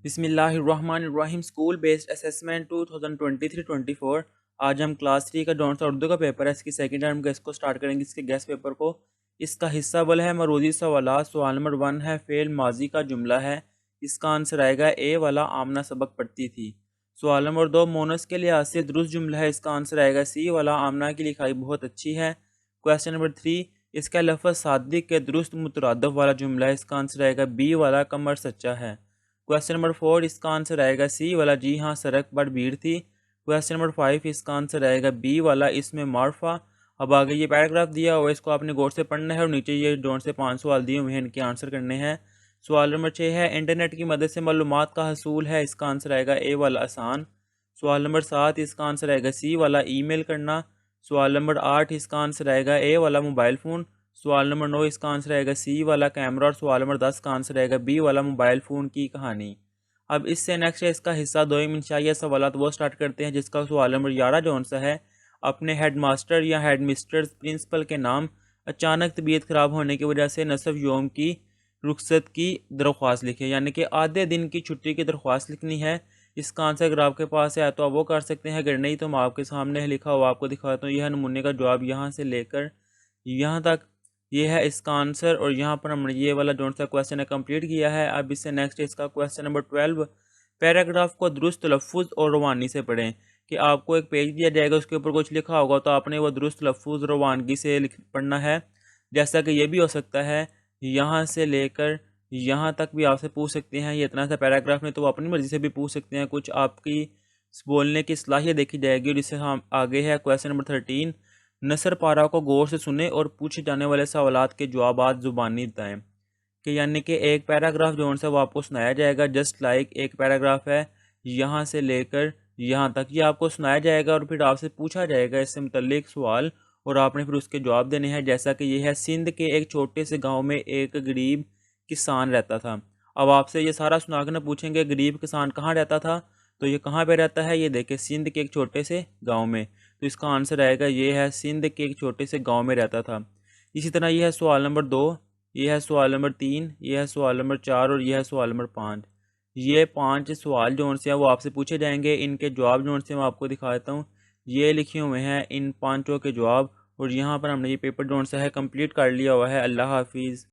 बिस्मिल्लाहिर्रहमानिर्रहीम। School based assessment 2023-24। आज हम क्लास 3 का जौन सा उर्दू का पेपर है इसकी सेकंड टर्म का इसको स्टार्ट करेंगे। इसके गेस्ट पेपर को इसका हिस्सा बल है मरूदी सवाल। सवाल नंबर 1 है फेल माजी का जुमला है। इसका आंसर आएगा ए वाला, आमना सबक पढ़ती थी। सवाल नंबर 2 मोनस के लिहाज से दुरुस्त जुमला है। इसका आंसर आएगा सी वाला, आमना की लिखाई बहुत अच्छी है। क्वेश्चन नंबर 3 इसका लफ्ज़ सादिक के दुरुस्त मुतरादफ वाला जुमला है। इसका आंसर आएगा बी वाला, कमर सच्चा है। क्वेश्चन नंबर 4 इसका आंसर आएगा सी वाला, जी हाँ सड़क पर भीड़ थी। क्वेश्चन नंबर 5 इसका आंसर आएगा बी वाला, इसमें मार्फा। अब आगे ये पैराग्राफ दिया हुआ है, इसको आपने गौर से पढ़ना है और नीचे ये जोन से 5 सवाल दिए हुए हैं, इनके आंसर करने हैं। सवाल नंबर 6 है इंटरनेट की मदद से मालूमात का हसूल है। इसका आंसर आएगा ए वाला, आसान। सवाल नंबर 7 इसका आंसर आएगा सी वाला, ईमेल करना। सवाल नंबर 8 इसका आंसर आएगा ए वाला, मोबाइल फ़ोन। सवाल नंबर 9 इसका आंसर आएगा सी वाला, कैमरा। और सवाल नंबर 10 का आंसर आएगा बी वाला, मोबाइल फ़ोन की कहानी। अब इससे नेक्स्ट है इसका हिस्सा दो इंशाइया सवाल वो स्टार्ट करते हैं, जिसका सवाल नंबर 11 जौन सा है अपने हेड मास्टर या हेड मिस्टर्स प्रिंसिपल के नाम अचानक तबीयत ख़राब होने की वजह से नसफ योम की रुखसत की दरख्वास्त लिखे, यानी कि आधे दिन की छुट्टी की दरख्वास्त लिखनी है। इसका आंसर अगर आपके पास है तो आप वो कर सकते हैं, अगर नहीं तो मैं आपके सामने लिखा हुआ आपको दिखाता हूँ। यह नमूने का जवाब यहाँ से लेकर यहाँ तक ये है इसका आंसर, और यहाँ पर हमने ये वाला जो सा क्वेश्चन है कंप्लीट किया है। अब इससे नेक्स्ट इसका क्वेश्चन नंबर 12। पैराग्राफ को दुरुस्त तलफ़ुज़ और रवानी से पढ़ें। कि आपको एक पेज दिया जाएगा, उसके ऊपर कुछ लिखा होगा तो आपने वो दुरुस्त तलफ़ुज़ रवानगी से पढ़ना है। जैसा कि ये भी हो सकता है यहाँ से लेकर यहाँ तक भी आपसे पूछ सकते हैं। ये इतना सा पैराग्राफ में तो वो अपनी मर्ज़ी से भी पूछ सकते हैं। कुछ आपकी बोलने की सलाहियत देखी जाएगी। और इससे हम आगे है क्वेश्चन नंबर 13। नसर पारा को गौर से सुने और पूछे जाने वाले सवालात के जवाबात ज़ुबानी बताएं। कि यानी कि एक पैराग्राफ जो है वो आपको सुनाया जाएगा, जस्ट लाइक एक पैराग्राफ है यहाँ से लेकर यहाँ तक, ये आपको सुनाया जाएगा और फिर आपसे पूछा जाएगा इससे मुतल्लिक सवाल, और आपने फिर उसके जवाब देने हैं। जैसा कि ये है सिंध के एक छोटे से गांव में एक गरीब किसान रहता था। अब आपसे ये सारा सुना कर ना पूछेंगे गरीब किसान कहाँ रहता था, तो ये कहाँ पे रहता है, ये देखे सिंध के एक छोटे से गाँव में। तो इसका आंसर आएगा ये है सिंध के एक छोटे से गाँव में रहता था। इसी तरह ये है सवाल नंबर 2, ये है सवाल नंबर 3, ये है सवाल नंबर 4 और ये है सवाल नंबर 5। ये 5 सवाल जो से हैं वो आपसे पूछे जाएंगे। इनके जवाब जो से मैं आपको दिखा देता हूँ। ये लिखे हुए हैं इन 5 के जवाब, और यहाँ पर हमने ये पेपर जो सा है कंप्लीट कर लिया हुआ है। अल्लाह हाफिज़।